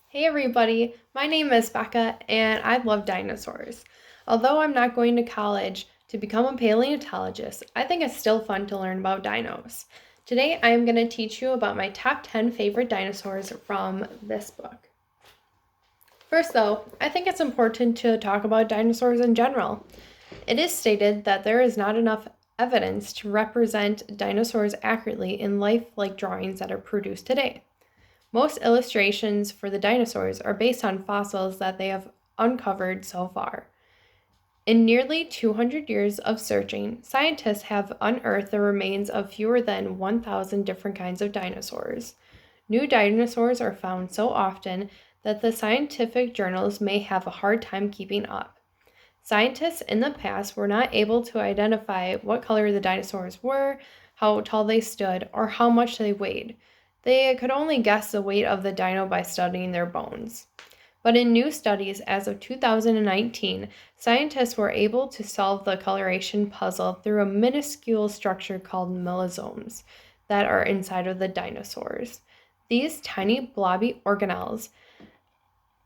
Hey everybody, my name is Becca and I love dinosaurs. Although I'm not going to college to become a paleontologist, I think it's still fun to learn about dinos. Today I am going to teach you about my top 10 favorite dinosaurs from this book. First though, I think it's important to talk about dinosaurs in general. It is stated that there is not enough evidence to represent dinosaurs accurately in lifelike drawings that are produced today. Most illustrations for the dinosaurs are based on fossils that they have uncovered so far. In nearly 200 years of searching, scientists have unearthed the remains of fewer than 1,000 different kinds of dinosaurs. New dinosaurs are found so often that the scientific journals may have a hard time keeping up. Scientists in the past were not able to identify what color the dinosaurs were, how tall they stood, or how much they weighed. They could only guess the weight of the dino by studying their bones. But in new studies as of 2019, scientists were able to solve the coloration puzzle through a minuscule structure called melasomes that are inside of the dinosaurs. These tiny blobby organelles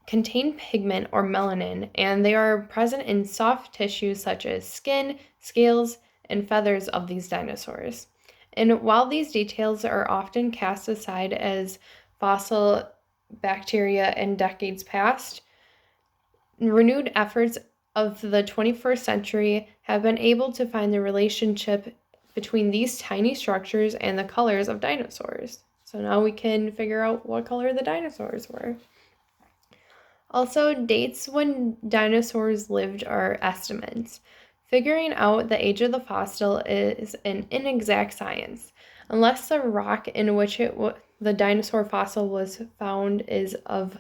contain pigment or melanin, and they are present in soft tissues such as skin, scales, and feathers of these dinosaurs. And while these details are often cast aside as fossil bacteria in decades past, renewed efforts of the 21st century have been able to find the relationship between these tiny structures and the colors of dinosaurs. So now we can figure out what color the dinosaurs were. Also, dates when dinosaurs lived are estimates. Figuring out the age of the fossil is an inexact science. Unless the rock in which the dinosaur fossil was found is of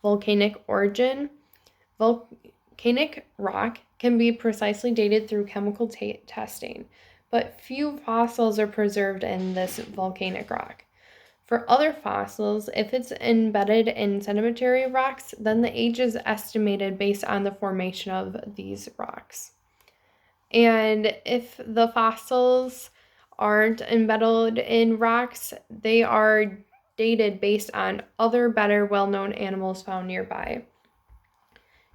volcanic origin, volcanic rock can be precisely dated through chemical testing, but few fossils are preserved in this volcanic rock. For other fossils, if it's embedded in sedimentary rocks, then the age is estimated based on the formation of these rocks. And if the fossils aren't embedded in rocks, they are dated based on other better well-known animals found nearby.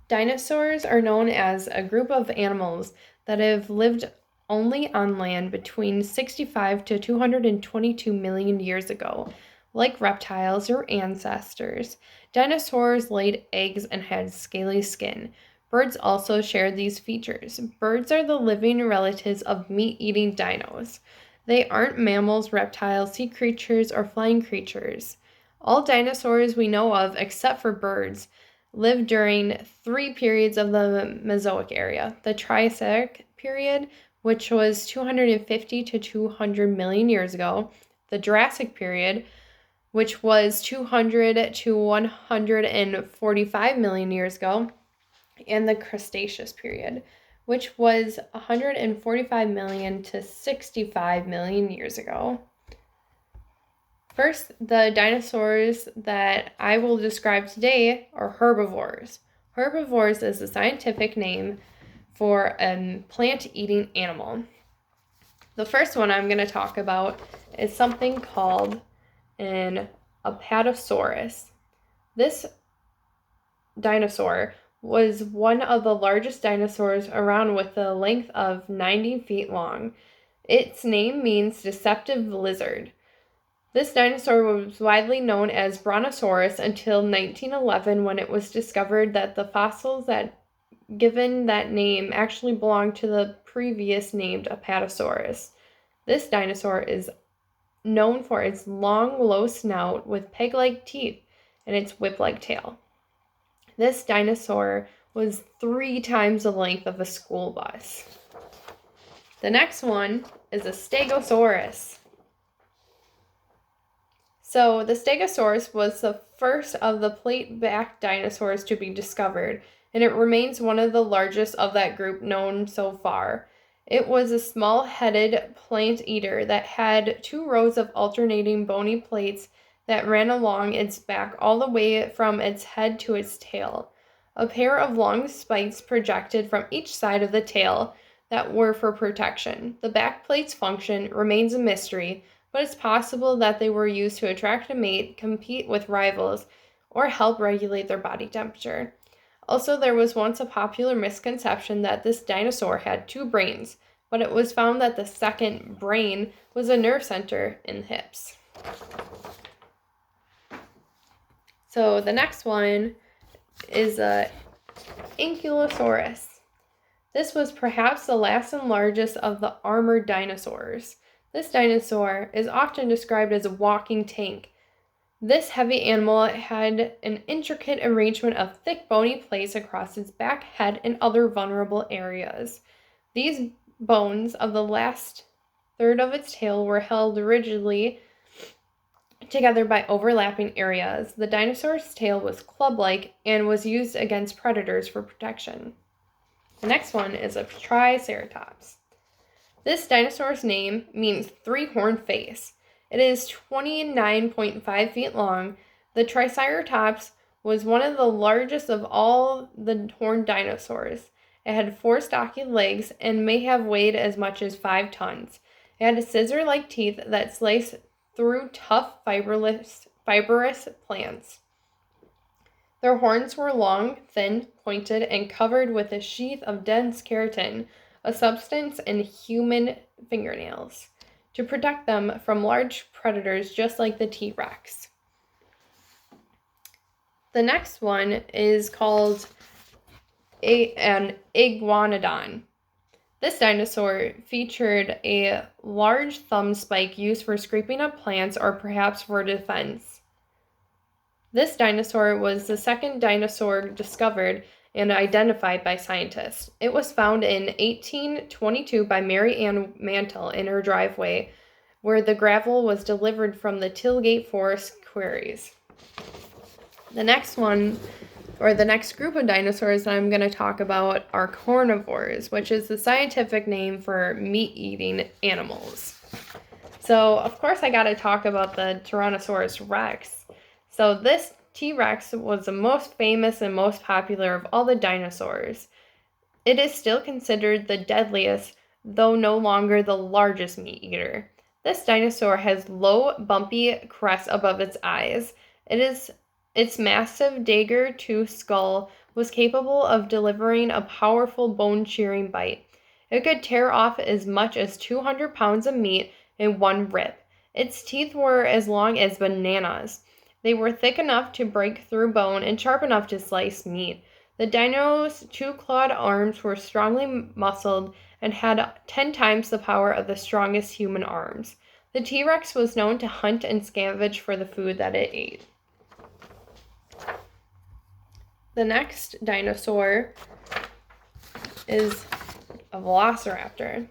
Dinosaurs are known as a group of animals that have lived only on land between 65 to 222 million years ago. Like reptiles or ancestors, dinosaurs laid eggs and had scaly skin. Birds also shared these features. Birds are the living relatives of meat-eating dinos. They aren't mammals, reptiles, sea creatures, or flying creatures. All dinosaurs we know of, except for birds, lived during three periods of the Mesozoic era. The Triassic period, which was 250 to 200 million years ago, the Jurassic period, which was 200 to 145 million years ago, and the Cretaceous period, which was 145 million to 65 million years ago. First, the dinosaurs that I will describe today are herbivores. Herbivores is the scientific name for a plant-eating animal. The first one I'm going to talk about is something called an Apatosaurus. This dinosaur was one of the largest dinosaurs around with a length of 90 feet long. Its name means deceptive lizard. This dinosaur was widely known as Brontosaurus until 1911 when it was discovered that the fossils that given that name actually belonged to the previous named Apatosaurus. This dinosaur is known for its long, low snout with peg-like teeth and its whip-like tail. This dinosaur was 3 times the length of a school bus. The next one is a Stegosaurus. So the Stegosaurus was the first of the plate-backed dinosaurs to be discovered, and it remains one of the largest of that group known so far. It was a small-headed plant eater that had 2 rows of alternating bony plates that ran along its back all the way from its head to its tail. A pair of long spikes projected from each side of the tail that were for protection. The back plate's function remains a mystery, but it's possible that they were used to attract a mate, compete with rivals, or help regulate their body temperature. Also, there was once a popular misconception that this dinosaur had two brains, but it was found that the second brain was a nerve center in the hips. So the next one is a Ankylosaurus. This was perhaps the last and largest of the armored dinosaurs. This dinosaur is often described as a walking tank. This heavy animal had an intricate arrangement of thick bony plates across its back, head, and other vulnerable areas. These bones of the last third of its tail were held rigidly together by overlapping areas. The dinosaur's tail was club-like and was used against predators for protection. The next one is a Triceratops. This dinosaur's name means three-horned face. It is 29.5 feet long. The Triceratops was one of the largest of all the horned dinosaurs. It had 4 stocky legs and may have weighed as much as 5 tons. It had scissor-like teeth that sliced through tough, fibrous plants. Their horns were long, thin, pointed, and covered with a sheath of dense keratin, a substance in human fingernails, to protect them from large predators just like the T-Rex. The next one is called an iguanodon. This dinosaur featured a large thumb spike used for scraping up plants or perhaps for defense. This dinosaur was the second dinosaur discovered and identified by scientists. It was found in 1822 by Mary Ann Mantle in her driveway, where the gravel was delivered from the Tilgate Forest quarries. The next one, or the next group of dinosaurs that I'm going to talk about, are carnivores, which is the scientific name for meat-eating animals. So, of course, I got to talk about the Tyrannosaurus Rex. So this T-Rex was the most famous and most popular of all the dinosaurs. It is still considered the deadliest, though no longer the largest meat eater. This dinosaur has low, bumpy crest above its eyes. Its massive dagger-toothed skull was capable of delivering a powerful bone-shearing bite. It could tear off as much as 200 pounds of meat in one rip. Its teeth were as long as bananas. They were thick enough to break through bone and sharp enough to slice meat. The dino's 2-clawed arms were strongly muscled and had 10 times the power of the strongest human arms. The T-Rex was known to hunt and scavenge for the food that it ate. The next dinosaur is a velociraptor.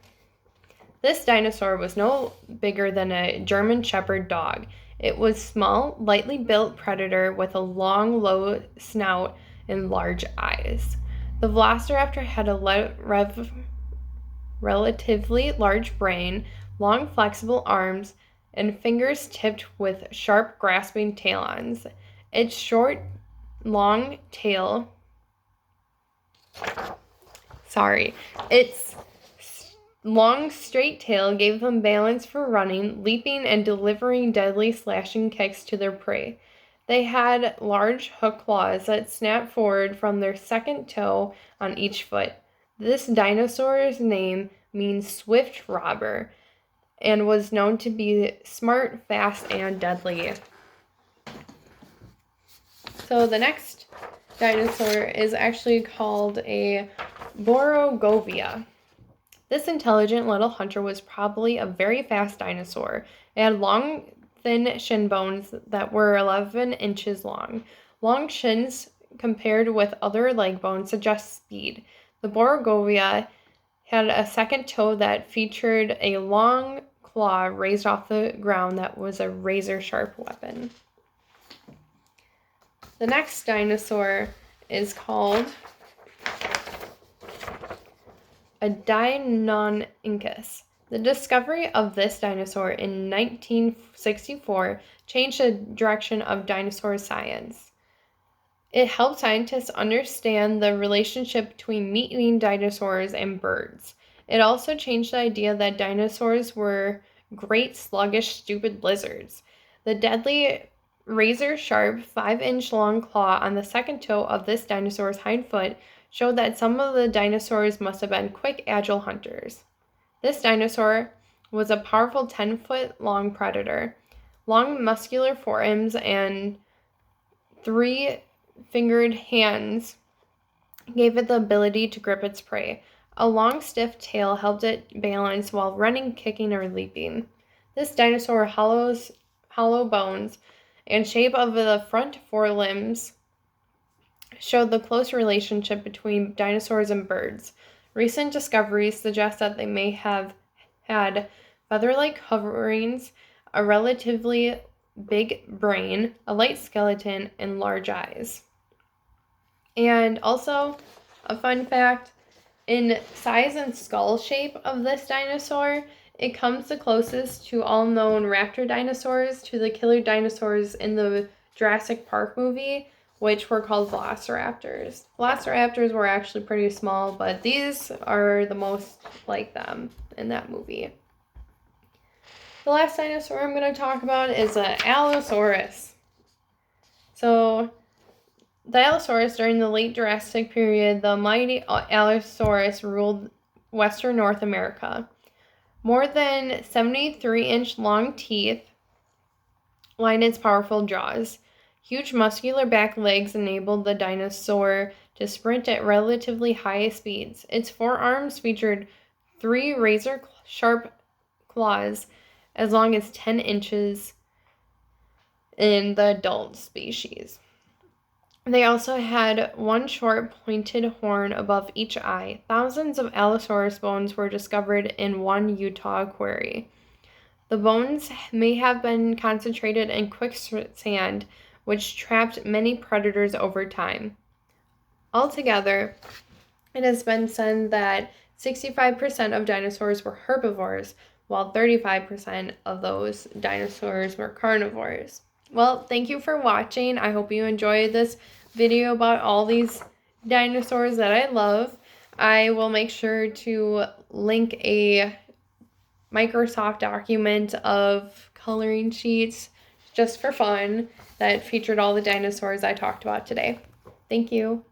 This dinosaur was no bigger than a German Shepherd dog. It was a small, lightly built predator with a long, low snout and large eyes. The velociraptor had a relatively large brain, long, flexible arms, and fingers tipped with sharp, grasping talons. Its short, long tail. Its long, straight tail gave them balance for running, leaping, and delivering deadly slashing kicks to their prey. They had large hook claws that snapped forward from their second toe on each foot. This dinosaur's name means swift robber and was known to be smart, fast, and deadly. So the next dinosaur is actually called a Borogovia. This intelligent little hunter was probably a very fast dinosaur. It had long, thin shin bones that were 11 inches long. Long shins compared with other leg bones suggest speed. The Borogovia had a second toe that featured a long claw raised off the ground that was a razor-sharp weapon. The next dinosaur is called a Deinonychus. The discovery of this dinosaur in 1964 changed the direction of dinosaur science. It helped scientists understand the relationship between meat-eating dinosaurs and birds. It also changed the idea that dinosaurs were great, sluggish, stupid lizards. The deadly razor-sharp 5-inch long claw on the second toe of this dinosaur's hind foot showed that some of the dinosaurs must have been quick, agile hunters. This dinosaur was a powerful 10-foot-long predator. Long, muscular forearms and 3-fingered hands gave it the ability to grip its prey. A long, stiff tail helped it balance while running, kicking, or leaping. This dinosaur hollow bones and shape of the front forelimbs showed the close relationship between dinosaurs and birds. Recent discoveries suggest that they may have had feather-like coverings, a relatively big brain, a light skeleton, and large eyes. And also, a fun fact, in size and skull shape of this dinosaur, it comes the closest to all known raptor dinosaurs to the killer dinosaurs in the Jurassic Park movie, which were called velociraptors. Velociraptors were actually pretty small, but these are the most like them in that movie. The last dinosaur I'm going to talk about is an Allosaurus. So, the Allosaurus during the late Jurassic period, the mighty Allosaurus ruled western North America. More than 73-inch long teeth line its powerful jaws. Huge muscular back legs enabled the dinosaur to sprint at relatively high speeds. Its forearms featured 3 razor-sharp claws as long as 10 inches in the adult species. They also had 1 short pointed horn above each eye. Thousands of Allosaurus bones were discovered in one Utah quarry. The bones may have been concentrated in quicksand, which trapped many predators over time. Altogether, it has been said that 65% of dinosaurs were herbivores, while 35% of those dinosaurs were carnivores. Well, thank you for watching. I hope you enjoyed this video about all these dinosaurs that I love. I will make sure to link a Microsoft document of coloring sheets just for fun that featured all the dinosaurs I talked about today. Thank you.